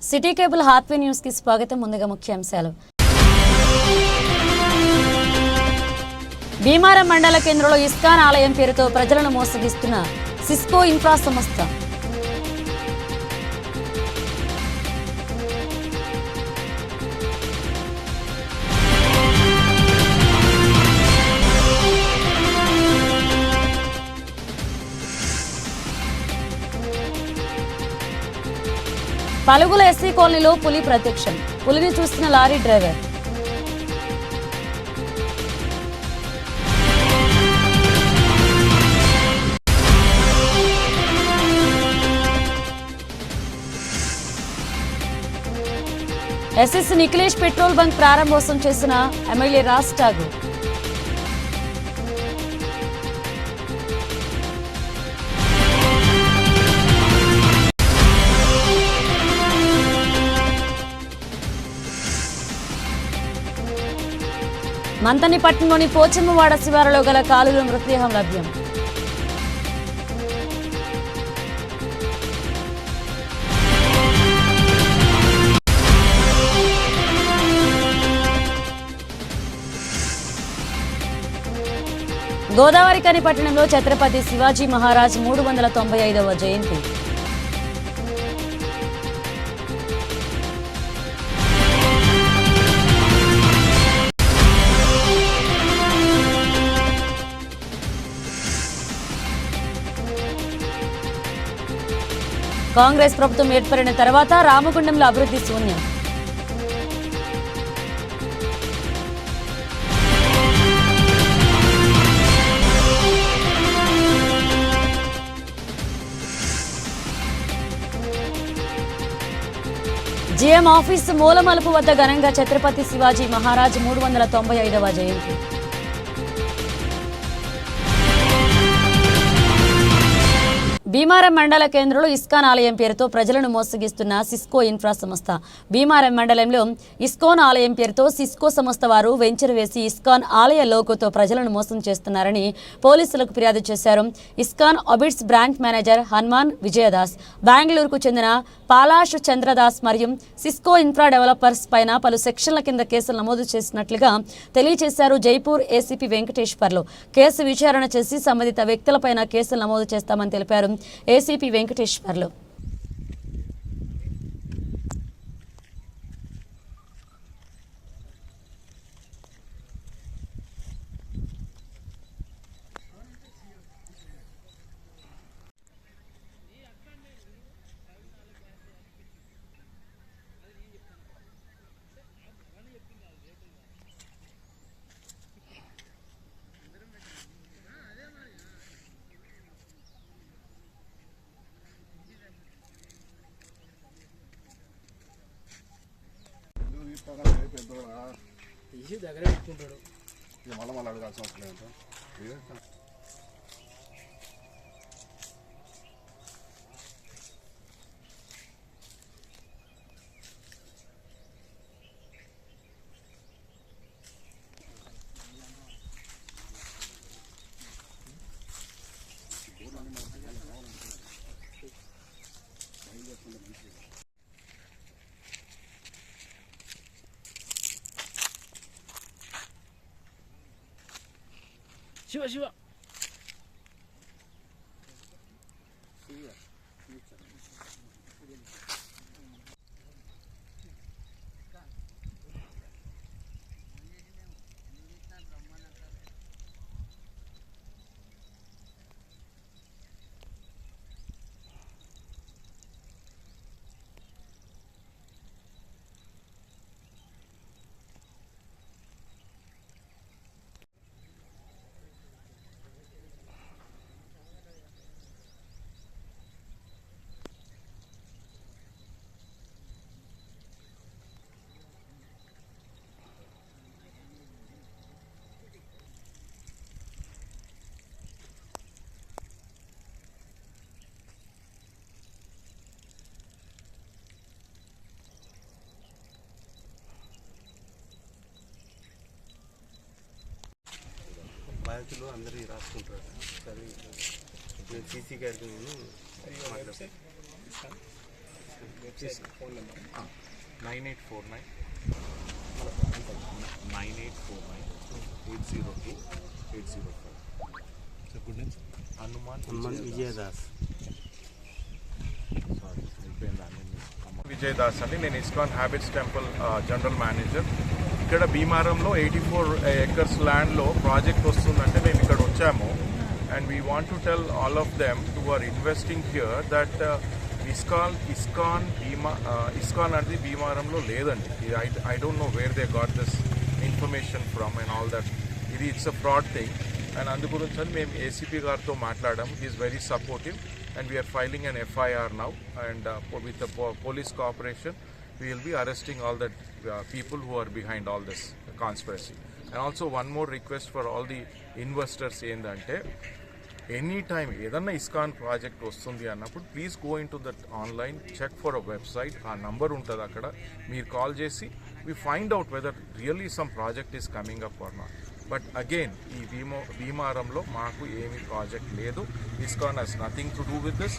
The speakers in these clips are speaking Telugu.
సిటీ కేబుల్ హాత్వే న్యూస్ కి స్వాగతం. ముందుగా ముఖ్యాంశాలు. భీమారం మండల కేంద్రంలో ఇస్కాన్ ఆలయం పేరుతో ప్రజలను మోసగిస్తున్న సిస్కో ఇన్ఫ్రా సంస్థ. పలుగుల ఎస్సీ కాలనీలో పులి ప్రత్యక్షం. పులిని చూస్తున్న lorry driver. SS Nikhilesh petrol bunk ప్రారంభోత్సవం చేసిన ఎమ్మెల్యే రాజ్ ఠాగూర్. మంతనిపట్నంలోని పోచమ్మవాడ శివారులో గల కాలులో మృతదేహం లభ్యం. గోదావరిఖని పట్టణంలో ఛత్రపతి శివాజీ మహారాజ్ 395వ జయంతి. కాంగ్రెస్ ప్రభుత్వం ఏర్పడిన తర్వాత రామగుండంలో అభివృద్ధి శూన్యం. జిఎం ఆఫీస్ మూలమలుపు వద్ద ఘనంగా ఛత్రపతి శివాజీ మహారాజ్ 395వ జయంతి. భీమారం మండల కేంద్రంలో ఇస్కాన్ ఆలయం పేరుతో ప్రజలను మోసగిస్తున్న సిస్కో ఇన్ఫ్రా సంస్థ. భీమారం మండలంలో ఇస్కాన్ ఆలయం పేరుతో సిస్కో సంస్థ వారు వెంచర్ వేసి ఇస్కాన్ ఆలయ లోగోతో ప్రజలను మోసం చేస్తున్నారని పోలీసులకు ఫిర్యాదు చేశారు. ISKCON Abids branch manager Hanuman Vijayadas, బెంగళూరుకు చెందిన పాలాష్ చంద్రదాస్ మరియు సిస్కో ఇన్ఫ్రా డెవలపర్స్ పైన పలు సెక్షన్ల కింద కేసులు నమోదు చేసినట్లుగా తెలియజేశారు. జైపూర్ ఏసీపీ వెంకటేశ్వర్లు కేసు విచారణ చేసి సంబంధిత వ్యక్తులపైన కేసులు నమోదు చేస్తామని తెలిపారు. ఏసీపీ వెంకటేశ్వర్లు దగ్గర పెట్టుకుంటాడు. మళ్ళీ అడగాల్సిన అవసరం లేదు. శివ శివ బాధితులు అందరూ రాసుకుంటారు. సరే సీసీ గారికి నేను మాట్లాడతాను. Phone number 9849 802 Hanuman Vijayadas. విజయదాస్ అండి, నేను ఇస్కాన్ హ్యాబిట్స్ టెంపుల్ జనరల్ మేనేజర్. ఇక్కడ భీమారంలో 84 acres ల్యాండ్లో ప్రాజెక్ట్ వస్తుందంటే మేము ఇక్కడ వచ్చాము. And we want to tell all of them to are investing here that ISKCON అనేది భీమారంలో లేదండి. I don't know where they got this information from and all that. It's a fraud thing. And అందు గురించి అని మేము ఏసీపీ గారితో మాట్లాడాము. He is very supportive and we are filing an FIR now, and with the police cooperation we will be arresting all the people who are behind all this conspiracy. And also one more request for all the investors endante any time ఏదన్నా ఇస్కాన్ ప్రాజెక్ట్ వస్తుంది అన్నప్పుడు please go in to that online, check for a website. ఆ నంబర్ ఉంటుంది అక్కడ, మీరు కాల్ చేసి we find out whether really some project is coming up or not. But again, ఈ భీమారంలో మాకు ఏమీ ప్రాజెక్ట్ లేదు. ISKCON has nothing to do with this,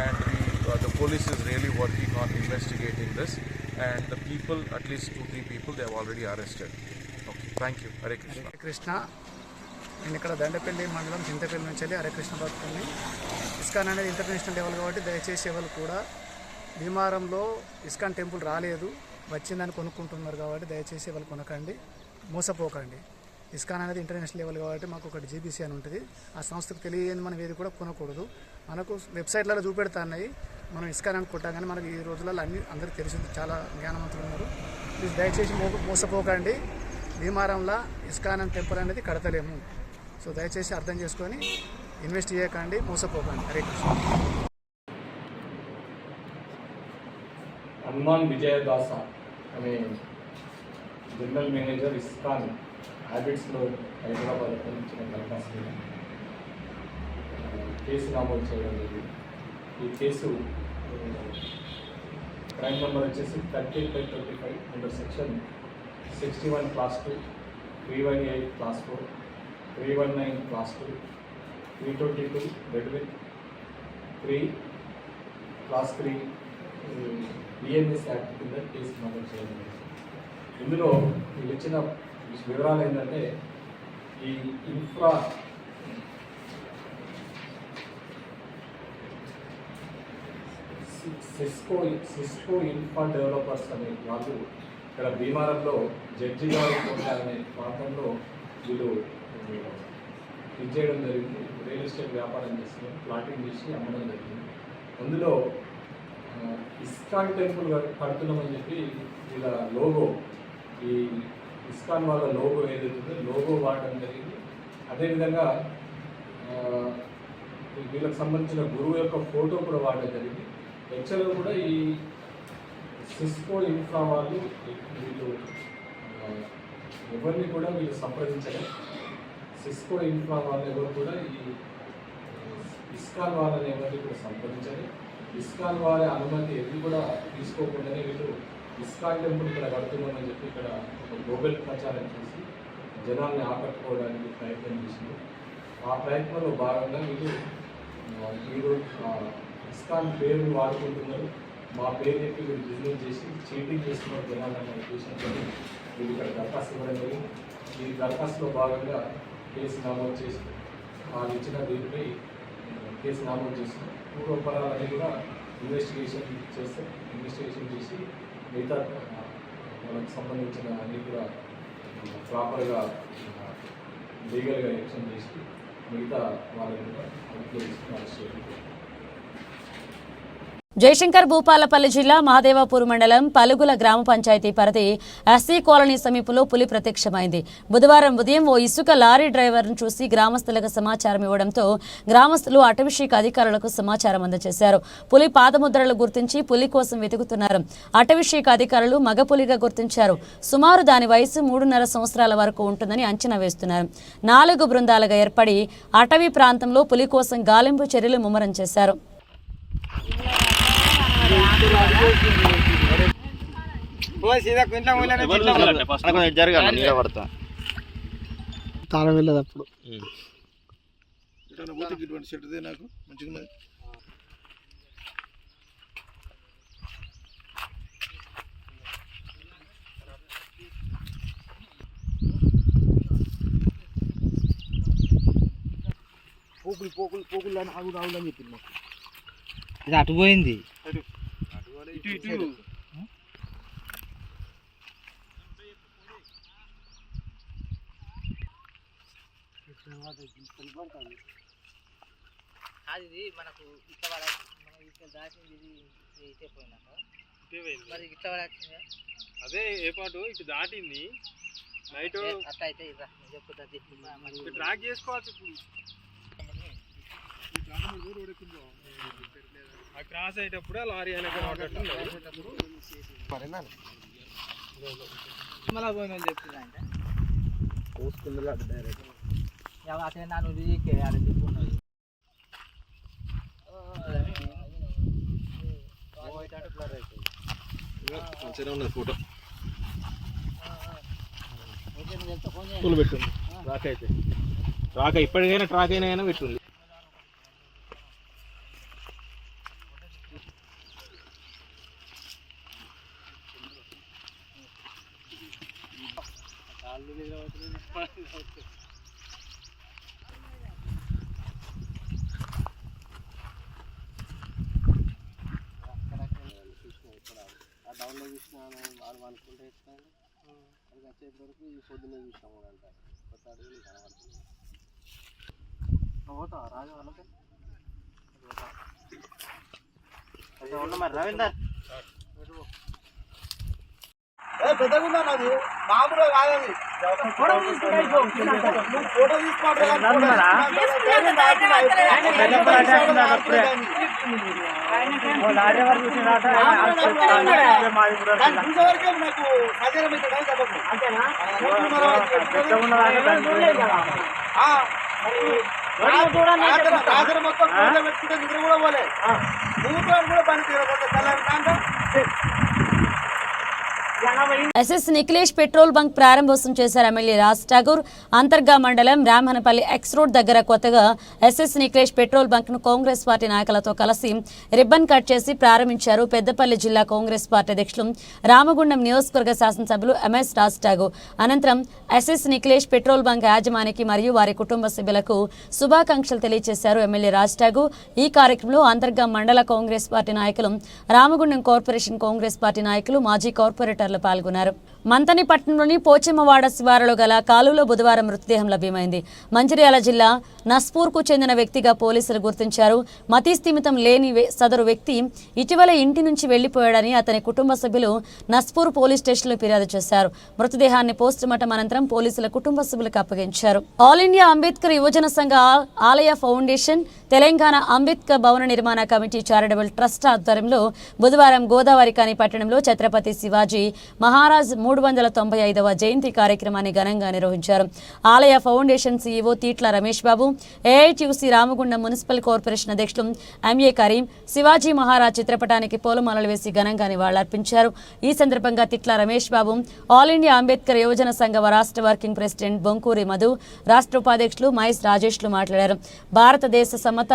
and the police is really working on investigating this, and the people, at least 2-3 people, they have already arrested. Okay, thank you. Hare Krishna. Hare Krishna. నేను ఇక్కడ దండపల్లి మండలం చింతపల్లి నుంచి వెళ్ళి హరే కృష్ణ భక్తుని. ఇస్కాన్ అనేది ఇంటర్నేషనల్ లెవెల్ కాబట్టి దయచేసి ఎవరు కూడా భీమారంలో ఇస్కాన్ టెంపుల్ రాలేదు, వచ్చిందని కొనుక్కుంటున్నారు కాబట్టి దయచేసి ఎవరు కొనకండి, మోసపోకండి. ఇస్కాన్ అనేది ఇంటర్నేషనల్ లెవెల్ కాబట్టి మాకు ఒకటి జీబీసీ అని ఉంటుంది. ఆ సంస్థకు తెలియని మనం ఏది కూడా కొనకూడదు. మనకు వెబ్సైట్లలో చూపెడుతున్నాయి, మనం ఇస్కాన్ అని కొట్టాం కానీ మనకి ఈ రోజులలో అందరికీ తెలిసింది, చాలా జ్ఞానవంతులు ఉన్నారు. ప్లీజ్ దయచేసి మోసపోకండి. భీమారంలో ఇస్కాన్ అని టెంపుల్ అనేది కడతలేము. సో దయచేసి అర్థం చేసుకొని ఇన్వెస్ట్ చేయకండి, మోసపోకండి. హరే కృష్ణ. హనుమాన్ విజయదాస అనే జనరల్ మేనేజర్ ఇస్కాన్ హ్యాబిట్స్లో హైదరాబాద్ ఇచ్చిన దరఖాస్తు కేసు నమోదు చేయడం జరిగింది. ఈ కేసు క్రైమ్ నెంబర్ వచ్చేసి 38/35 under section 61 Class 2, 318 Class 4, 319 Class 2, 322 Redwin 3 Class 3 BNS act కింద కేసు నమోదు చేయడం. ఇందులో వీళ్ళు ఇచ్చిన వివరాలు ఏంటంటే, ఈ సిస్కో ఇన్ఫ్రా డెవలపర్స్ అనే వాళ్ళు ఇక్కడ భీమారంలో జడ్జి గారి కోట అనే ప్రాంతంలో వీళ్ళు ఇది చేయడం జరిగింది. రియల్ ఎస్టేట్ వ్యాపారం చేస్తున్నారు, ప్లాటింగ్ చేసి అమ్మడం జరిగింది. అందులో ఇస్కాన్ టెంపుల్ కడుతున్నామని చెప్పి వీళ్ళ లోగో, ఈ ఇస్కాన్ వాళ్ళ లోగో ఏదైతుందో లోగో వాడడం జరిగింది. అదేవిధంగా వీళ్ళకి సంబంధించిన గురువు యొక్క ఫోటో కూడా వాడడం జరిగింది. యాక్చువల్గా కూడా ఈ సిస్కో ఇన్ఫ్రా వాళ్ళు వీళ్ళు ఎవరిని కూడా వీళ్ళు సంప్రదించలేదు. సిస్కో ఇన్ఫ్రా వాళ్ళు ఎవరు కూడా ఈ ఇస్కాన్ వాళ్ళని ఎవరిని కూడా సంప్రదించాలి. ఇస్కాన్ వారి అనుమతి ఎన్ని కూడా తీసుకోకుండానే వీళ్ళు ఇస్కాన్ టెంపుల్ ఇక్కడ కడుతున్నామని చెప్పి ఇక్కడ ఒక గ్లోబల్ ప్రచారం చేసి జనాల్ని ఆకట్టుకోవడానికి ప్రయత్నం చేసింది. ఆ ప్రయత్నంలో భాగంగా వీళ్ళు ఇస్కాన్ పేరుని వాడుకుంటున్నారు, మా పేరు చెప్పి వీళ్ళు బిజినెస్ చేసి చీటింగ్ చేస్తున్నారు జనాలన్న ఉద్దేశంతో వీళ్ళు ఇక్కడ దరఖాస్తు ఇవ్వడం జరిగింది. ఈ దరఖాస్తులో భాగంగా కేసు నమోదు చేసి వాళ్ళు ఇచ్చిన దీనిపై కేసు నమోదు చేస్తున్నాం. పూర్వపరాలని కూడా ఇన్వెస్టిగేషన్ చేసి మిగతా వాళ్ళకి సంబంధించిన అన్ని కూడా ప్రాపర్గా లీగల్గా యాక్షన్ చేసి మిగతా వాళ్ళని కూడా అదుపులో తీసుకుని అరెస్ట్ చేయడం. జయశంకర్ భూపాలపల్లి జిల్లా మహదేవపూర్ మండలం పలుగుల గ్రామ పంచాయతీ పరిధి ఎస్సీ కాలనీ సమీపంలో పులి ప్రత్యక్షమైంది. బుధవారం ఉదయం ఓ ఇసుక లారీ డ్రైవర్ను చూసి గ్రామస్తులకు సమాచారం ఇవ్వడంతో గ్రామస్తులు అటవీశాఖ అధికారులకు సమాచారం అందజేశారు. పులి పాదముద్రలు గుర్తించి పులి కోసం వెతుకుతున్నారు. అటవీశాఖ అధికారులు మగపులిగా గుర్తించారు. సుమారు దాని వయసు 3.5 సంవత్సరాల వరకు ఉంటుందని అంచనా వేస్తున్నారు. 4 బృందాలుగా ఏర్పడి అటవీ ప్రాంతంలో పులి కోసం గాలింపు చర్యలు ముమ్మరం చేశారు. తాళం వెళ్ళదు అప్పుడు. నాకు మంచిగా పోకులు అని ఆగులు అని చెప్పింది మాకు. ఇది అటు పోయింది. అది మనకు ఇట్లా మనం ఇట్లా దాచింది ఇటే పోయినాక మరి ఇట్లా పడాల్సిందే. అదే ఏ పాటు ఇటు దాటింది నైట్ అట్లా అయితే చెప్పుతుంది ట్రాక్ చేసుకోవచ్చు. ఇప్పుడు ఆ క్రాస్ అయ్యేటప్పుడు లారీ వెనక మళ్ళా పోయిందని చెప్తుంది అంటే అసలు నన్ను ఆడ చెప్పుకున్నది మంచిగా ఉన్నది ఫోటో పెట్టింది. ట్రాక్ అయితే ట్రాక్ ఇప్పటికైనా ట్రాక్ అయినా పెట్టుంది. డౌన్లో చూసినాను వాళ్ళు అనుకుంటే ఇస్తాను అది వచ్చేంతవరకు ఈ పొద్దున్నే చూసినాము అంట కొత్త అడుగులు కనబడుతుంది. పోతావా రాజు వాళ్ళకి మరి రవీందర్ పెద్దగా నాది మామూలుగా కాదని ఫోటో మొత్తం పెట్టుకుంటే నిద్ర కూడా పోలే మూడు కూడా పని ఎస్ఎస్ నిఖిలేష్ పెట్రోల్ బంక్ ప్రారంభోత్సవం చేశారు ఎమ్మెల్యే రాజ్ ఠాగూర్. అంతర్గా మండలం రామహనపల్లి ఎక్స్ రోడ్ దగ్గర కొత్తగా ఎస్ఎస్ నిఖిలేష్ పెట్రోల్ బంక్ ను కాంగ్రెస్ పార్టీ నాయకులతో కలిసి రిబ్బన్ కట్ చేసి ప్రారంభించారు. పెద్దపల్లి జిల్లా కాంగ్రెస్ పార్టీ అధ్యక్షులు రామగుండం నియోజకవర్గ శాసనసభ్యులు ఎంఎస్ రాజ్ ఠాగూర్ అనంతరం ఎస్ఎస్ నిఖిలేష్ పెట్రోల్ బంక్ యాజమానికి మరియు వారి కుటుంబ సభ్యులకు శుభాకాంక్షలు తెలియజేశారు ఎమ్మెల్యే రాజ్ ఠాగూర్. ఈ కార్యక్రమంలో అంతర్గా మండల కాంగ్రెస్ పార్టీ నాయకులు, రామగుండం కార్పొరేషన్ కాంగ్రెస్ పార్టీ నాయకులు, మాజీ కార్పొరేటర్లు పాల్గొన్నారు. మంతని పట్టణంలోని పోచెమ్మవాడ శివారులో గల కాలువలో బుధవారం మృతదేహం లభ్యమైంది. మంచిర్యాల జిల్లా నస్పూర్కు చెందిన వ్యక్తిగా పోలీసులు గుర్తించారు. మతిస్థిమితం లేని సదరు వ్యక్తి ఇటీవల ఇంటి నుంచి వెళ్లిపోయాడని అతని కుటుంబ సభ్యులు నస్పూర్ పోలీస్ స్టేషన్లో ఫిర్యాదు చేశారు. మృతదేహాన్ని పోస్టుమార్టం అనంతరం పోలీసుల కుటుంబ సభ్యులకు అప్పగించారు. ఆల్ ఇండియా అంబేద్కర్ యువజన సంఘ ఆలయ ఫౌండేషన్, తెలంగాణ అంబేద్కర్ భవన నిర్మాణ కమిటీ చారిటబుల్ ట్రస్ట్ ఆధ్వర్యంలో బుధవారం గోదావరిఖని పట్టణంలో ఛత్రపతి శివాజీ మహారాజ్ 395వ జయంతి కార్యక్రమాన్ని ఘనంగా నిర్వహించారు. ఆలయ foundation CEO తీట్ల Ramesh Babu, AITUC Ramagundam municipal corporation అధ్యక్షులు ఎంఏ కరీం శివాజీ మహారాజ్ చిత్రపటానికి పూలమాలలు వేసి ఘనంగా నివాళులర్పించారు. ఈ సందర్భంగా తిట్ల రమేష్ బాబు, ఆల్ ఇండియా అంబేద్కర్ యువజన సంఘ రాష్ట్ర వర్కింగ్ ప్రెసిడెంట్ బొంకూరి మధు, రాష్ట్ర ఉపాధ్యక్షులు మహేష్ రాజేష్లు మాట్లాడారు. భారతదేశ సమత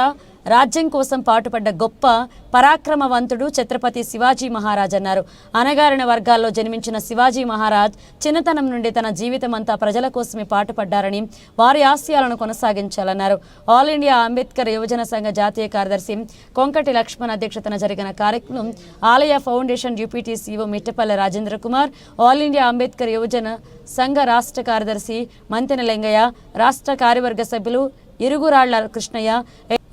రాజ్యం కోసం పాటుపడ్డ గొప్ప పరాక్రమవంతుడు ఛత్రపతి శివాజీ మహారాజ్ అన్నారు. అణగారిన వర్గాల్లో జన్మించిన శివాజీ మహారాజ్ చిన్నతనం నుండి తన జీవితం అంతా ప్రజల కోసమే పాటుపడ్డారని, వారి ఆశయాలను కొనసాగించాలన్నారు. ఆల్ ఇండియా అంబేద్కర్ యువజన సంఘ జాతీయ కార్యదర్శి కొంకటి లక్ష్మణ్ అధ్యక్షతన జరిగిన కార్యక్రమం ఆలయ foundation deputy CEO Mittapalli Rajendra Kumar, all India Ambedkar యువజన సంఘ రాష్ట్ర కార్యదర్శి మంతెన లింగయ్య, రాష్ట్ర కార్యవర్గ సభ్యులు Iruguralla Krishnaiah,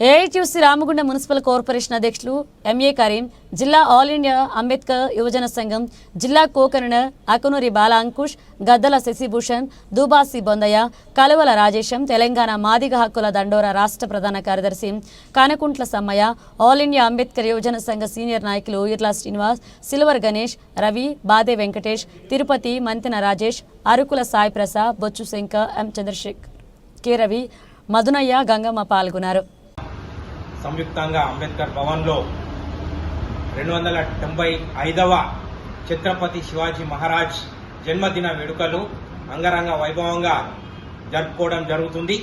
AITUC Ramagundam municipal corporation అధ్యక్షులు ఎంఏ కరీం, జిల్లా ఆల్ ఇండియా అంబేద్కర్ యువజన సంఘం జిల్లా కో-కన్వీనర్ అకునూరి బాలా అంకుష్, గద్దల శశిభూషణ్, దూబాసి బొందయ్య, కలువల రాజేశం, తెలంగాణ మాదిగ హక్కుల దండోరా రాష్ట్ర ప్రధాన కార్యదర్శి కానకుంట్ల సమ్మయ్య, ఆల్ ఇండియా అంబేద్కర్ యువజన సంఘ సీనియర్ నాయకులు ఇర్లా శ్రీనివాస్, సిల్వర్ గణేష్, రవి, బాదే వెంకటేష్, తిరుపతి, మంతెన రాజేష్, అరుకుల సాయి ప్రసాద్, బొచ్చు శంకర్, ఎం చంద్రశేఖర్, కె రవి, మధునయ్య, గంగమ్మ పాల్గొన్నారు. సంయుక్తంగా అంబేద్కర్ భవన్లో 275వ ఛత్రపతి శివాజీ మహారాజ్ జన్మదిన వేడుకలు అంగరంగ వైభవంగా జరుపుకోవడం జరుగుతుంది.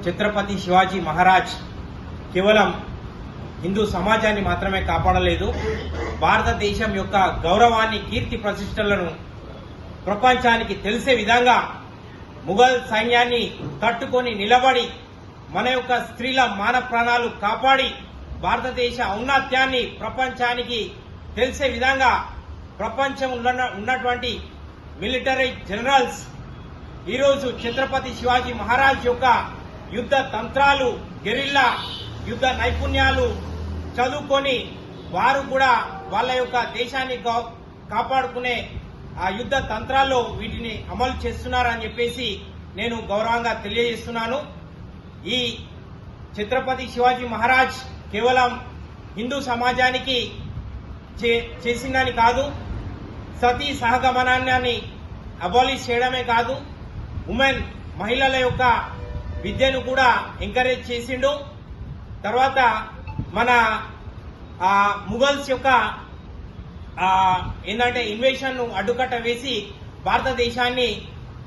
ఛత్రపతి శివాజీ మహారాజ్ కేవలం హిందూ సమాజాన్ని మాత్రమే కాపాడలేదు, భారతదేశం యొక్క గౌరవాన్ని, కీర్తి ప్రతిష్టలను ప్రపంచానికి తెలిసే విధంగా ముఘల్ సైన్యాన్ని తట్టుకొని నిలబడి మన యొక్క స్త్రీల మాన ప్రాణాలు కాపాడి భారతదేశ ఔన్నత్యాన్ని ప్రపంచానికి తెలిసే విధంగా ప్రపంచంలో ఉన్నటువంటి మిలిటరీ జనరల్స్ ఈరోజు ఛత్రపతి శివాజీ మహారాజ్ యొక్క యుద్ధ తంత్రాలు, గెరిల్లా యుద్ధ నైపుణ్యాలు చదువుకొని వారు కూడా వాళ్ళ యొక్క దేశాన్ని కాపాడుకునే ఆ యుద్ధ తంత్రాల్లో వీటిని అమలు చేస్తున్నారని చెప్పేసి నేను గౌరవంగా తెలియజేస్తున్నాను. ఈ ఛత్రపతి శివాజీ మహారాజ్ కేవలం హిందూ సమాజానికి చేసిందని కాదు, సతీ సహగమనాన్ని అబాలిష్ చేయడమే కాదు, మహిళల యొక్క విద్యను కూడా ఎంకరేజ్ చేసిండు. తర్వాత మన ముఘల్స్ యొక్క ఏంటంటే ఇన్వేషన్ ను అడ్డుకట్ట వేసి భారతదేశాన్ని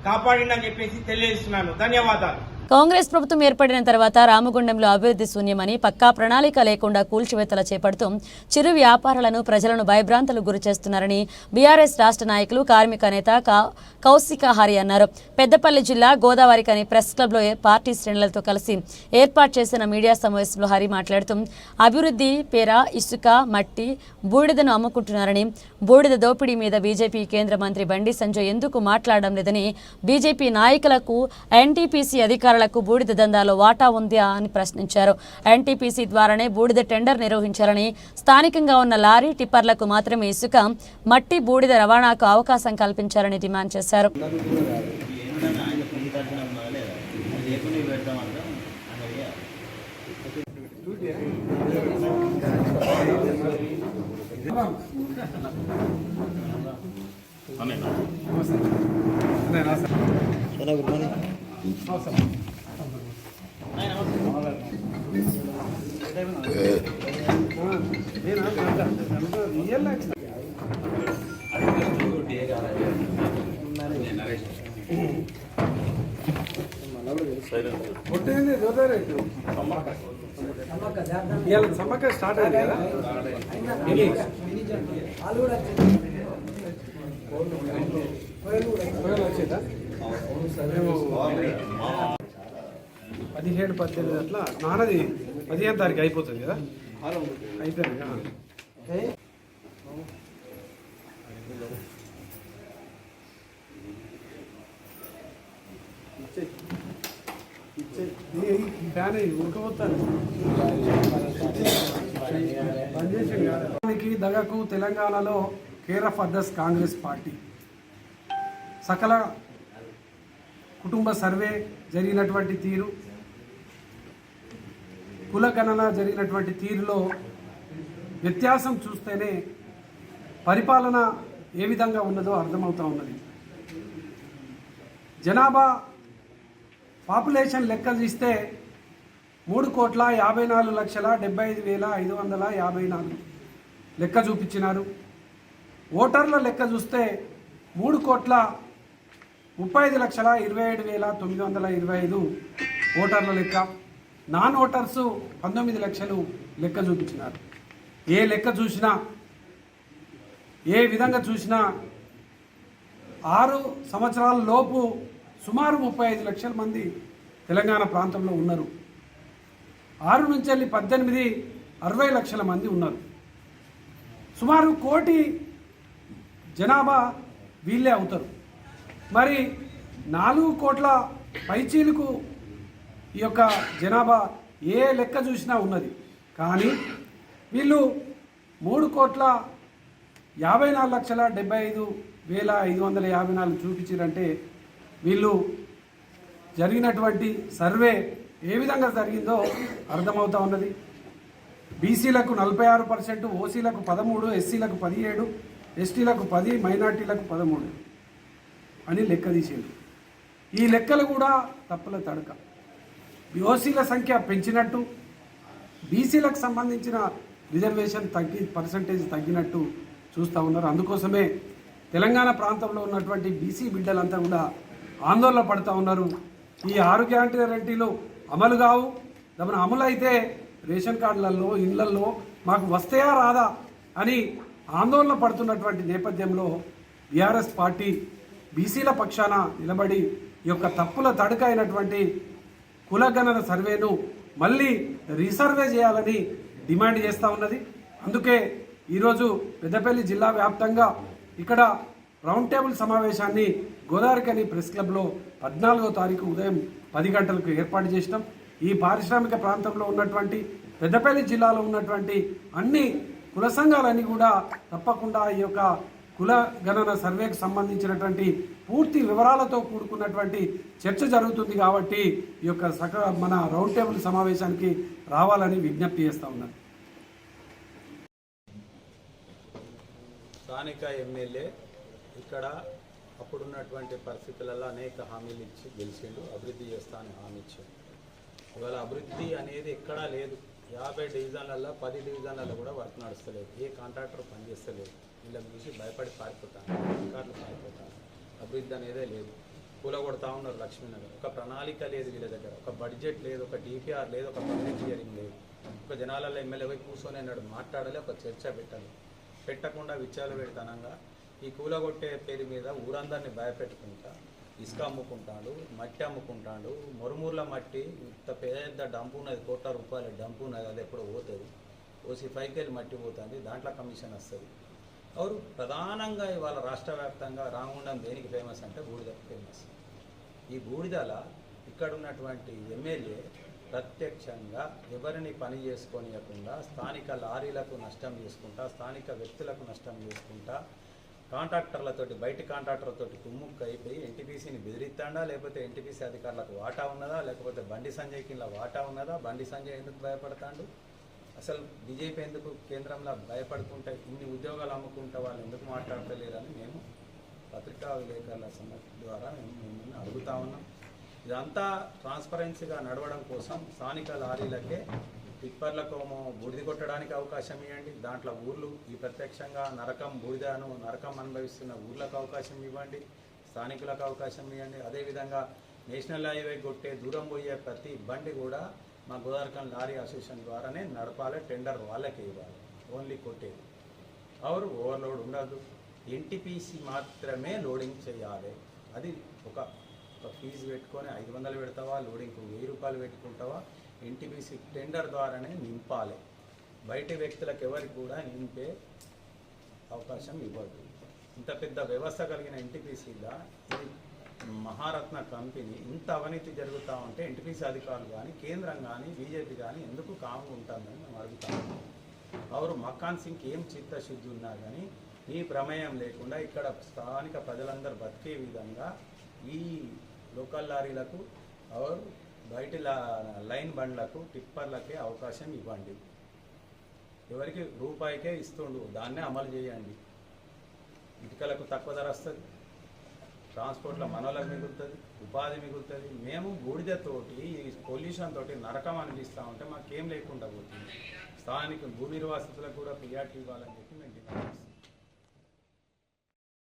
కాపాడిందని చెప్పేసి తెలియజేస్తున్నాను. ధన్యవాదాలు. కాంగ్రెస్ ప్రభుత్వం ఏర్పడిన తర్వాత రామగుండంలో అభివృద్ధి శూన్యమని, పక్కా ప్రణాళిక లేకుండా కూల్చివేతలు చేపడుతూ చిరు వ్యాపారాలను, ప్రజలను భయభ్రాంతులకు గురి చేస్తున్నారని బీఆర్ఎస్ రాష్ట్ర నాయకులు, కార్మిక నేత కౌశిక హరి అన్నారు. పెద్దపల్లి జిల్లా గోదావరికని ప్రెస్ క్లబ్లో పార్టీ శ్రేణులతో కలిసి ఏర్పాటు చేసిన మీడియా సమావేశంలో హరి మాట్లాడుతూ అభివృద్ధి పేర ఇసుక, మట్టి, బూడిదను అమ్ముకుంటున్నారని, బూడిద దోపిడీ మీద బీజేపీ కేంద్ర మంత్రి బండి సంజయ్ ఎందుకు మాట్లాడడం లేదని, బీజేపీ నాయకులకు, ఎన్టీపీసీ అధికారులకు బూడిద దందాలో వాటా ఉందా అని ప్రశ్నించారు. ఎన్టీపీసీ ద్వారానే బూడిద టెండర్ నిర్వహించారని, స్థానికంగా ఉన్న లారీ టిప్పర్లకు మాత్రమే ఇసుక, మట్టి, బూడిద రవాణాకు అవకాశం కల్పించారని డిమాండ్ చేశారు. సమ్మక్క స్టార్ట్ అయింది కదా, 17-18 అట్లా నాన్నది 15వ తారీఖు అయిపోతుంది కదా, అయిపోయింది. ఫ్యాన్ ఉడకపోతాను దగకు తెలంగాణలో care of others Congress party సకల కుటుంబ సర్వే జరిగినటువంటి తీరు, కులగణన జరిగినటువంటి తీరులో వ్యత్యాసం చూస్తేనే పరిపాలన ఏ విధంగా ఉన్నదో అర్థమవుతూ ఉన్నది. జనాభా పాపులేషన్ లెక్క తీస్తే 3,54,75,554 లెక్క చూపించినారు. ఓటర్ల లెక్క చూస్తే 3,35,27,925 ఓటర్ల లెక్క. నాన్ ఓటర్సు 19 లక్షలు లెక్క చూపించినారు. ఏ లెక్క చూసినా, ఏ విధంగా చూసినా 6 సంవత్సరాల లోపు సుమారు 35 లక్షల మంది తెలంగాణ ప్రాంతంలో ఉన్నారు. 6 నుంచి వెళ్ళి 18, 60 లక్షల మంది ఉన్నారు. సుమారు 1 కోటి జనాభా వీళ్ళే అవుతారు. మరి 4 కోట్ల పైచీలకు ఈ యొక్క జనాభా ఏ లెక్క చూసినా ఉన్నది. కానీ వీళ్ళు 3,54,75,554 చూపించారంటే వీళ్ళు జరిగినటువంటి సర్వే ఏ విధంగా జరిగిందో అర్థమవుతూ ఉన్నది. బీసీలకు 46%, ఓసీలకు 13%, ఎస్సీలకు 17%, ఎస్టీలకు 10%, మైనార్టీలకు 13% అని లెక్క తీసేది. ఈ లెక్కలు కూడా తప్పుల తడక. ఓసీల సంఖ్య పెంచినట్టు, బీసీలకు సంబంధించిన రిజర్వేషన్ పర్సంటేజ్ తగ్గినట్టు చూస్తూ ఉన్నారు. అందుకోసమే తెలంగాణ ప్రాంతంలో ఉన్నటువంటి బీసీ బిడ్డలంతా కూడా ఆందోళన పడుతూ ఉన్నారు. ఈ 6 గ్యారంటీలు అమలు కావు, దాని అమలు అయితే రేషన్ కార్డులలో, ఇళ్లలో మాకు వస్తాయా రాదా అని ఆందోళన పడుతున్నటువంటి నేపథ్యంలో బీఆర్ఎస్ పార్టీ బీసీల పక్షాన నిలబడి ఈ యొక్క తప్పుల తడక అయినటువంటి కులగణన సర్వేను మళ్ళీ రీసర్వే చేయాలని డిమాండ్ చేస్తూ ఉన్నది. అందుకే ఈరోజు పెద్దపల్లి జిల్లా వ్యాప్తంగా ఇక్కడ రౌండ్ టేబుల్ సమావేశాన్ని గోదావరిఖని ప్రెస్ క్లబ్లో 14వ తారీఖు ఉదయం 10 గంటలకు ఏర్పాటు చేసినాం. ఈ పారిశ్రామిక ప్రాంతంలో ఉన్నటువంటి పెద్దపల్లి జిల్లాలో ఉన్నటువంటి అన్ని కుల సంఘాలన్నీ కూడా తప్పకుండా ఈ యొక్క కుల గణన సర్వేకు సంబంధించినటువంటి పూర్తి వివరాలతో కూడుకున్నటువంటి చర్చ జరుగుతుంది కాబట్టి ఈ యొక్క మన రౌండ్ టేబుల్ సమావేశానికి రావాలని విజ్ఞప్తి చేస్తూ ఉన్నాను. స్థానిక ఎమ్మెల్యే ఇక్కడ అప్పుడున్నటువంటి పరిస్థితులలో అనేక హామీలు ఇచ్చి గెలిచిండు. అభివృద్ధి చేస్తా అని హామీ ఇచ్చాడు. ఇవాళ అభివృద్ధి అనేది ఎక్కడా లేదు. 50 డివిజన్లలో 10 డివిజన్లలో కూడా వర్క్ నడుస్తలేదు. ఏ కాంట్రాక్టర్ పనిచేస్తలేదు. వీళ్ళని చూసి భయపడి పారిపోతాను, అధికారులు పారిపోతాను. అభివృద్ధి అనేదే లేదు. కూలగొడతా ఉన్నారు లక్ష్మీనగర్. ఒక ప్రణాళిక లేదు వీళ్ళ దగ్గర, ఒక బడ్జెట్ లేదు, ఒక డిపిఆర్ లేదు, ఒక పబ్లిక్ హియరింగ్ లేదు. ఒక జనాలలో ఎమ్మెల్యే పోయి కూర్చొని అన్నాడు మాట్లాడాలి, ఒక చర్చ పెట్టాలి. పెట్టకుండా విచ్చాలు పెడతానంగా ఈ కూలగొట్టే పేరు మీద ఊరందరినీ భయపెట్టుకుంటా ఇసుక అమ్ముకుంటాడు, మట్టి అమ్ముకుంటాడు. మొరుమూర్ల మట్టి ఇంత పెద్ద డంపు ఉన్నది, కోట్ల రూపాయల డంపు ఉన్నది. అది ఎప్పుడో పోతుంది. ఓసి 5 మట్టి పోతుంది, దాంట్లో కమిషన్ వస్తుంది. ఎవరు ప్రధానంగా ఇవాళ రాష్ట్ర వ్యాప్తంగా రామగుండం దేనికి ఫేమస్ అంటే బూడిద ఫేమస్. ఈ బూడిదల ఇక్కడ ఉన్నటువంటి ఎమ్మెల్యే ప్రత్యక్షంగా ఎవరిని పని చేసుకోనియకుండా స్థానిక లారీలకు నష్టం చేసుకుంటా, స్థానిక వ్యక్తులకు నష్టం చేసుకుంటా, కాంట్రాక్టర్లతోటి బయటి కాంట్రాక్టర్లతోటి కుమ్ముక్కు అయిపోయి ఎన్టీపీసీని బెదిరిస్తాడా, లేకపోతే ఎన్టీపీసీ అధికారులకు వాటా ఉన్నదా, లేకపోతే బండి సంజయ్కి ఇలా వాటా ఉన్నదా? బండి సంజయ్ ఎందుకు భయపడతాడు? అసలు బీజేపీ ఎందుకు కేంద్రంలో భయపడుకుంటే ఇన్ని ఉద్యోగాలు అమ్ముకుంటే వాళ్ళు ఎందుకు మాట్లాడతలేరని మేము పత్రికా విలేకరుల సమ్మతి ద్వారా మిమ్మల్ని అడుగుతా ఉన్నాం. ఇదంతా ట్రాన్స్పరెన్సీగా నడవడం కోసం స్థానిక లారీలకే టిప్పర్లకోమో బూడిద కొట్టడానికి అవకాశం ఇవ్వండి. దాంట్లో ఊర్లు ఈ ప్రత్యక్షంగా నరకం బూడిదను నరకం అనుభవిస్తున్న ఊర్లకు అవకాశం ఇవ్వండి, స్థానికులకు అవకాశం ఇవ్వండి. అదేవిధంగా నేషనల్ హైవే కొట్టే దూరం పోయే ప్రతి బండి కూడా మా గోదావరిఖని లారీ అసోసియేషన్ ద్వారానే నడపాలి. టెండర్ వాళ్ళకే ఇవ్వాలి, ఓన్లీ కొట్టేది. అవరు ఓవర్లోడ్ ఉండదు. ఎన్టీపీసీ మాత్రమే లోడింగ్ చేయాలి. అది ఒక ఫీజు పెట్టుకొని 500 పెడతావా, లోడింగ్కు 1000 రూపాయలు పెట్టుకుంటావా, ఎన్టీపీసీ టెండర్ ద్వారానే నింపాలి. బయట వ్యక్తులకు ఎవరికి కూడా నింపే అవకాశం ఇవ్వదు. ఇంత పెద్ద వ్యవస్థ కలిగిన ఎన్టీపీసీగా ఇది మహారత్న కంపెనీ ఇంత అవినీతి జరుగుతూ ఉంటే ఎన్టీపీసీ అధికారులు కానీ కేంద్రం కానీ బీజేపీ కానీ ఎందుకు కామ్గా ఉంటుందని మేము అడుగుతాము. ఎవరు మక్కాన్ సింగ్కి ఏం చిత్తశుద్ధి ఉన్నా కానీ ఈ ప్రమేయం లేకుండా ఇక్కడ స్థానిక ప్రజలందరూ బతికే విధంగా ఈ లోకల్ లారీలకు ఎవరు బయటి లైన్ బండ్లకు టిప్పర్లకే అవకాశం ఇవ్వండి. ఎవరికి రూపాయికే ఇస్తుండు, దాన్నే అమలు చేయండి. ఇటుకలకు తక్కువ ధర వస్తుంది, ట్రాన్స్పోర్ట్లో మనోళ్ళకి మిగులుతుంది, ఉపాధి మిగులుతుంది. మేము బూడిదతోటి పొల్యూషన్ తోటి నరకం అనిపిస్తూ ఉంటే మాకేం లేకుండా పోతుంది. స్థానిక భూ నిర్వాసితులకు కూడా ప్రియారిటీ ఇవ్వాలని చెప్పి మేము డిమాండ్ చేస్తాం.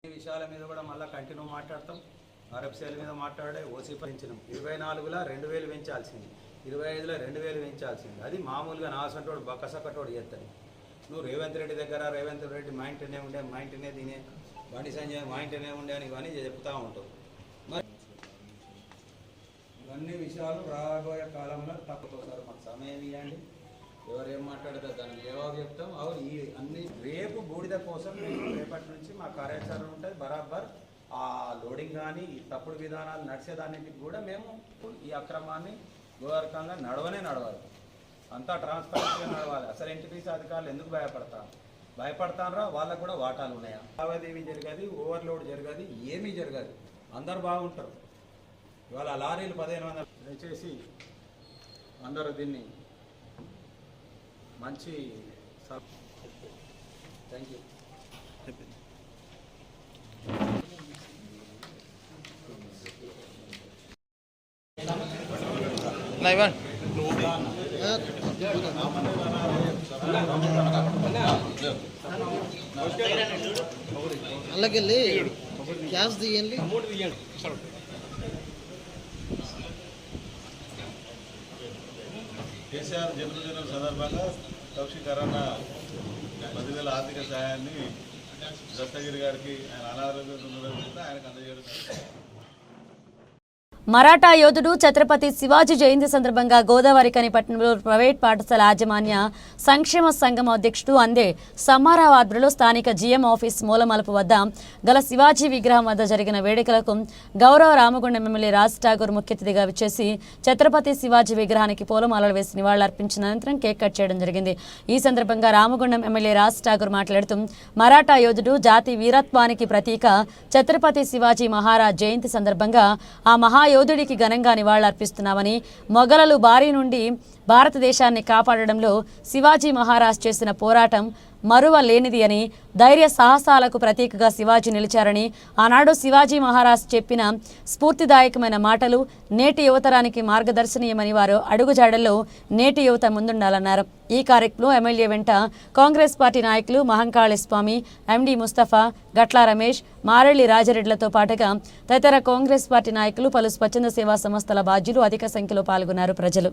ఈ విషయాల మీద కూడా మళ్ళీ కంటిన్యూ మాట్లాడతాం. ఆర్ఎఫ్సీఎల్ మీద మాట్లాడే ఓసీ పెంచినాం. 24లో 2000 పెంచాల్సింది, 25లో 2000 పెంచాల్సింది. అది మామూలుగా నాసంటోడు బక్కసక్కటోడు చేస్తాడు. నువ్వు రేవంత్ రెడ్డి దగ్గర రేవంత్ రెడ్డి మా ఇంటనే ఉండే, మా ఇంటనే తినే, బండి సంజయ్ మా ఇంటనే ఉండే అని ఇవన్నీ చెప్తూ ఉంటావు. మరి ఇవన్నీ విషయాలు రాబోయే కాలంలో తప్పకోసారి మాకు సమయం ఇవ్వండి. ఎవరేం మాట్లాడతారు దానికి జవాబు చెప్తాం. అవును, ఈ అన్ని రేపు బూడిద కోసం మేము రేపటి నుంచి మా కార్యాచరణ ఉంటుంది. బరాబర్ ఆ లోడింగ్ కానీ ఈ తప్పుడు విధానాలు నడిచేదానికి కూడా మేము ఈ అక్రమాన్ని గోదావరిఖనిలో నడవాలి. అంతా ట్రాన్స్పరెన్సీగా నడవాలి. అసలు ఎన్టీపీసీ అధికారులు ఎందుకు భయపడతారా? వాళ్ళకు కూడా వాటాలు ఉన్నాయా? లావాదేవీ జరగదు, ఓవర్లోడ్ జరగదు, ఏమీ జరగదు. అందరు బాగుంటారు. ఇవాళ లారీలు 1500. దయచేసి అందరూ దీన్ని మంచి థ్యాంక్ యూ. అలాగే క్యాష్ తీయండి. కేసీఆర్ జన్మదినం సందర్భంగా కౌశిక్ కరోనా 10,000 ఆర్థిక సహాయాన్ని దత్తగిరి గారికి ఆయన అనారోగ్యంతో ఆయనకు అందజేయడం. మరాఠా యోధుడు ఛత్రపతి శివాజీ జయంతి సందర్భంగా గోదావరి కని పట్టణంలో ప్రైవేట్ పాఠశాల యాజమాన్య సంక్షేమ సంఘం అధ్యక్షుడు అందే సమ్మారావు ఆధ్వర్యంలో స్థానిక జీఎం ఆఫీస్ మూలమలుపు వద్ద గల శివాజీ విగ్రహం వద్ద జరిగిన వేడుకలకు గౌరవ రామగుండం ఎమ్మెల్యే రాజ్ ఠాగూర్ ముఖ్య అతిథిగా విచ్చేసి ఛత్రపతి శివాజీ విగ్రహానికి పూలమాలలు వేసి నివాళులర్పించిన అనంతరం కేక్ కట్ చేయడం జరిగింది. ఈ సందర్భంగా రామగుండం ఎమ్మెల్యే రాజ్ ఠాగూర్ మాట్లాడుతూ మరాఠా యోధుడు జాతి వీరత్వానికి ప్రతీక ఛత్రపతి శివాజీ మహారాజ్ జయంతి సందర్భంగా ఆ మహాయోధుడికి ఘనంగా నివాళులర్పిస్తున్నామని, మొఘలుల బారి నుండి భారతదేశాన్ని కాపాడడంలో శివాజీ మహారాజ్ చేసిన పోరాటం మరువలేనిది అని, ధైర్య సాహసాలకు ప్రతీకగా శివాజీ నిలిచారని, ఆనాడు శివాజీ మహారాజ్ చెప్పిన స్ఫూర్తిదాయకమైన మాటలు నేటి యువతరానికి మార్గదర్శనీయమని, వారు అడుగుజాడల్లో నేటి యువత ముందుండాలన్నారు. ఈ కార్యక్రమంలో ఎమ్మెల్యే వెంట కాంగ్రెస్ పార్టీ నాయకులు మహంకాళి స్వామి, ఎండి ముస్తఫా, గట్ల రమేష్, మారెళ్లి రాజరెడ్లతో పాటుగా తదితర కాంగ్రెస్ పార్టీ నాయకులు, పలు స్వచ్ఛంద సేవా సంస్థల బాధ్యులు అధిక సంఖ్యలో పాల్గొన్నారు. ప్రజలు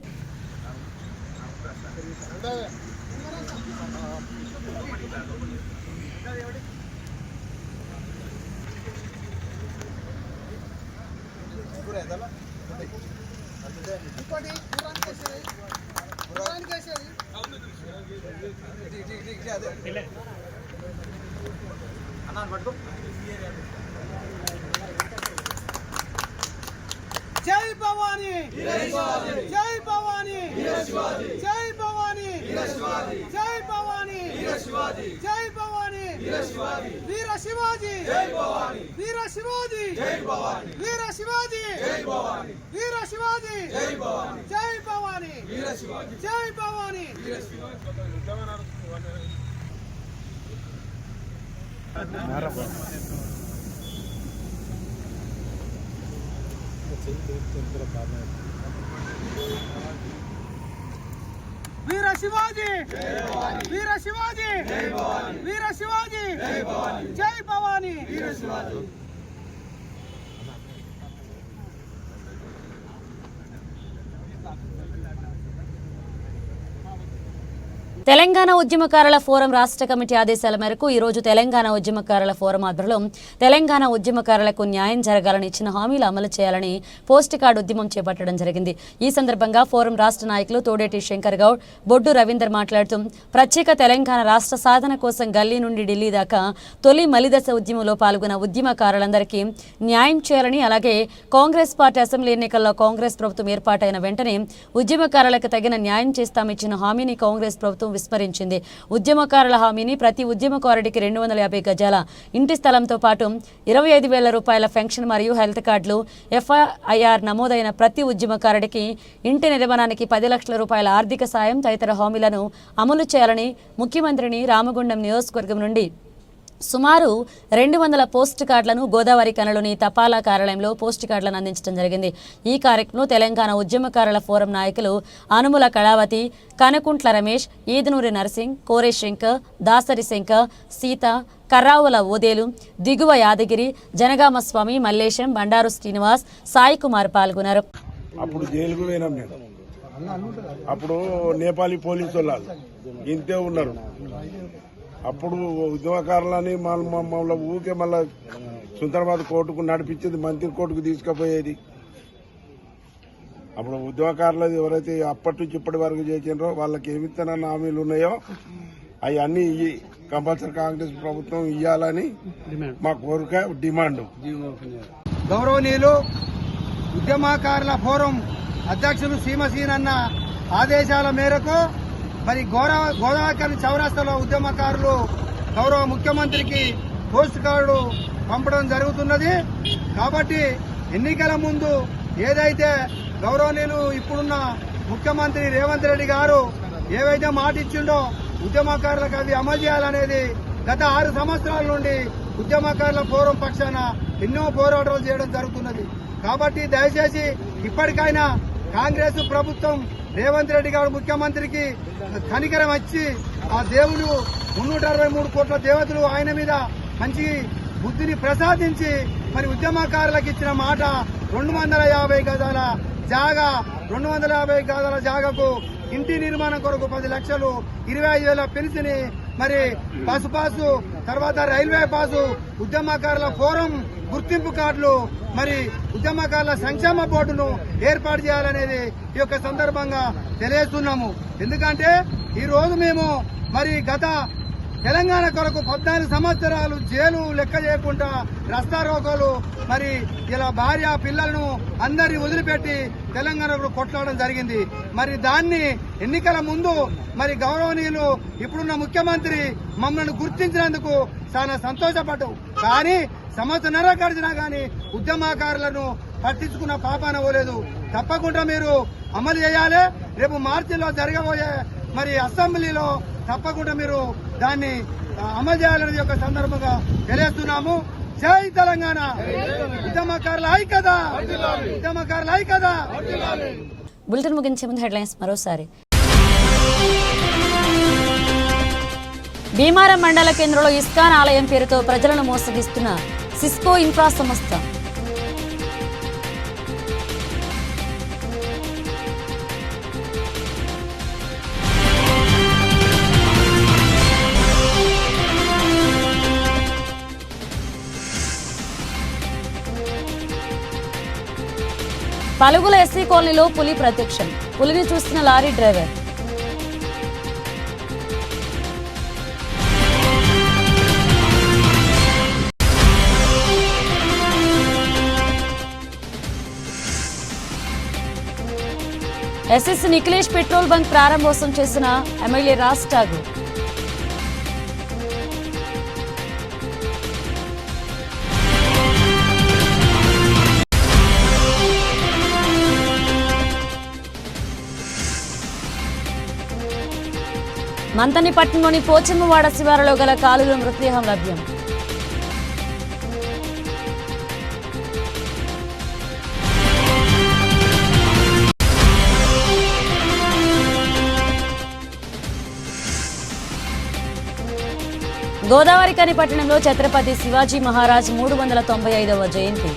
జై భవానీ, జై భవానీ, జై భవానీ, జై భవానీ, జై భవానీ, వీర శివాజీ, వీర శివాజీ, వీర శివాజీ, వీర శివాజీ, జై భవానీ, జై భవానీ. వీర శివాజీ, వీర శివాజీ, వీర శివాజీ, జై భవానీ. తెలంగాణ ఉద్యమకారుల ఫోరం రాష్ట్ర కమిటీ ఆదేశాల మేరకు ఈరోజు తెలంగాణ ఉద్యమకారుల ఫోరం ఆధ్వర్యంలో తెలంగాణ ఉద్యమకారులకు న్యాయం జరగాలని ఇచ్చిన హామీలు అమలు చేయాలని పోస్ట్ కార్డు ఉద్యమం చేపట్టడం జరిగింది. ఈ సందర్భంగా ఫోరం రాష్ట్ర నాయకులు తోడేటి శంకర్ గౌడ్, బొడ్డు రవీందర్ మాట్లాడుతూ ప్రత్యేక తెలంగాణ రాష్ట్ర సాధన కోసం గల్లీ నుండి ఢిల్లీ దాకా తొలి మలిదశ ఉద్యమంలో పాల్గొన్న ఉద్యమకారులందరికీ న్యాయం చేయాలని, అలాగే కాంగ్రెస్ పార్టీ అసెంబ్లీ ఎన్నికల్లో కాంగ్రెస్ ప్రభుత్వం ఏర్పాటైన వెంటనే ఉద్యమకారులకు తగిన న్యాయం చేస్తామిచ్చిన హామీని కాంగ్రెస్ ప్రభుత్వం విస్మరించింది. ఉద్యమకారుల హామీని ప్రతి ఉద్యమకారుడికి 250 గజాల ఇంటి స్థలంతో పాటు 25,000 రూపాయల పెన్షన్ మరియు హెల్త్ కార్డులు, FIR నమోదైన ప్రతి ఉద్యమకారుడికి ఇంటి నిర్మాణానికి 10 లక్షల రూపాయల ఆర్థిక సాయం తదితర హామీలను అమలు చేయాలని ముఖ్యమంత్రిని రామగుండం నియోజకవర్గం నుండి సుమారు 200 పోస్ట్ కార్డులను గోదావరి కనలోని తపాలా కార్యాలయంలో పోస్ట్ కార్డులను అందించడం జరిగింది. ఈ కార్యక్రమంలో తెలంగాణ ఉద్యమకారుల ఫోరం నాయకులు అనుముల కళావతి, కనకుంట్ల రమేష్, ఈదనూరి నరసింగ్, కోరే శంకర్, దాసరి శంకర్, సీత, కర్రావుల ఓదేలు, దిగువ యాదగిరి, జనగామ స్వామి, మల్లేశం, బండారు శ్రీనివాస్, సాయి కుమార్ పాల్గొన్నారు. అప్పుడు జైలుకు పోయినాం నేను. అప్పుడు నేపాలీ పోలీసు వాళ్ళు ఇంతే ఉన్నారు. అప్పుడు ఉద్యమకారులని మమ్మల్ని ఊకే మళ్ళా సుందరబాద్ కోర్టుకు నడిపించేది, మంత్రి కోర్టుకు తీసుకుపోయేది. అప్పుడు ఉద్యమకారులది ఎవరైతే అప్పటి నుంచి ఇప్పటి వరకు చేసినారో వాళ్ళకి ఏమిత్తనన్న హామీలు ఉన్నాయో అవన్నీ కంపల్సరీ కాంగ్రెస్ ప్రభుత్వం ఇవ్వాలని మా కోరిక, డిమాండ్. గౌరవనీయులు ఉద్యమకారుల ఫోరం అధ్యక్షులు సీమసీనన్న ఆదేశాల మేరకు మరి గోదావరి చౌరస్తాలో ఉద్యమకారులు గౌరవ ముఖ్యమంత్రికి పోస్ట్ కార్డు పంపడం జరుగుతున్నది. కాబట్టి ఎన్నికల ముందు ఏదైతే గౌరవనీయులు ఇప్పుడున్న ముఖ్యమంత్రి రేవంత్ రెడ్డి గారు ఏవైతే మాట ఇచ్చిండో ఉద్యమకారులకు అవి అమలు చేయాలనేది గత 6 సంవత్సరాల నుండి ఉద్యమకారుల ఫోరం పక్షాన ఎన్నో పోరాటాలు చేయడం జరుగుతున్నది. కాబట్టి దయచేసి ఇప్పటికైనా కాంగ్రెస్ ప్రభుత్వం రేవంత్ రెడ్డి గారు ముఖ్యమంత్రికి కనికరం వచ్చి ఆ దేవుడు 363 కోట్ల దేవతలు ఆయన మీద మంచి బుద్ధిని ప్రసాదించి మరి ఉద్యమకారులకు ఇచ్చిన మాట 250 గజాల జాగా, 250 గజాల జాగాకు ఇంటి నిర్మాణం కొరకు 10 లక్షలు, 25,000 పెన్షన్ మరి బస్సు పాసు, తర్వాత రైల్వే పాసు, ఉద్యమకారుల ఫోరం గుర్తింపు కార్డులు, మరి ఉద్యమకారుల సంక్షేమ బోర్డును ఏర్పాటు చేయాలనేది ఈ యొక్క సందర్భంగా తెలియజేస్తున్నాము. ఎందుకంటే ఈ రోజు మేము మరి గత తెలంగాణ కొరకు 14 సంవత్సరాలు జైలు లెక్క చేయకుండా రస్తారోకోలు, మరి ఇలా భార్య పిల్లలను అందరినీ వదిలిపెట్టి తెలంగాణకు కొట్లాడడం జరిగింది. మరి దాన్ని ఎన్నికల ముందు మరి గౌరవనీయులు ఇప్పుడున్న ముఖ్యమంత్రి మమ్మల్ని గుర్తించినందుకు చాలా సంతోషపడ్డాం. కానీ సంవత్సరన్నర గడిచినా కానీ ఉద్యమకారులను పట్టించుకున్న పాపాన పోలేదు. తప్పకుండా మీరు అమలు చేయాలి. రేపు మార్చిలో జరగబోయే మరి అసెంబ్లీలో తప్పకుండా మీరు దాన్ని అమలు చేయాలనేది ఒక సందర్భంగా తెలియజేస్తున్నాము. జై తెలంగాణ! ఉద్యమకారుల ఐక్యత! ఉద్యమకారుల ఐక్యత! బులెటిన్ ముగించే ముందు హెడ్లైన్స్ మరోసారి. భీమారం మండల కేంద్రంలో ఇస్కాన్ ఆలయం పేరుతో ప్రజలను మోసగిస్తున్న సిస్కో ఇన్ఫ్రా సంస్థ. పలుగుల ఎస్సీ కాలనీలో పులి ప్రత్యక్షం. పులిని చూస్తున్న lorry driver. SS Nikhilesh petrol bunk ప్రారంభోత్సవం చేసిన ఎమ్మెల్యే రాజ్ ఠాగూర్. మంతనిపట్నంలోని పోచమ్మవాడ శివారులో గల కాలులో మృతదేహం లభ్యం. గోదావరి కని పట్టణంలో ఛత్రపతి శివాజీ మహారాజ్ 395వ జయంతి.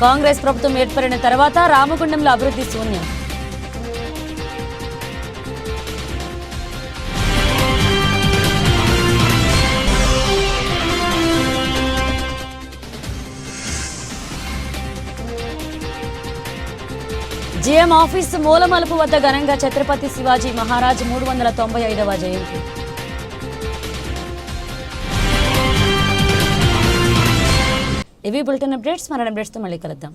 కాంగ్రెస్ ప్రభుత్వం ఏర్పడిన తర్వాత రామగుండంలో అభివృద్ధి శూన్యం. జీఎం ఆఫీసు మూలమలుపు వద్ద ఘనంగా ఛత్రపతి శివాజీ మహారాజ్ 395వ జయంతి. ఇవి బులెటిన్ అప్డేట్స్. మరణ అప్డేట్స్తో మళ్ళీ కలుద్దాం.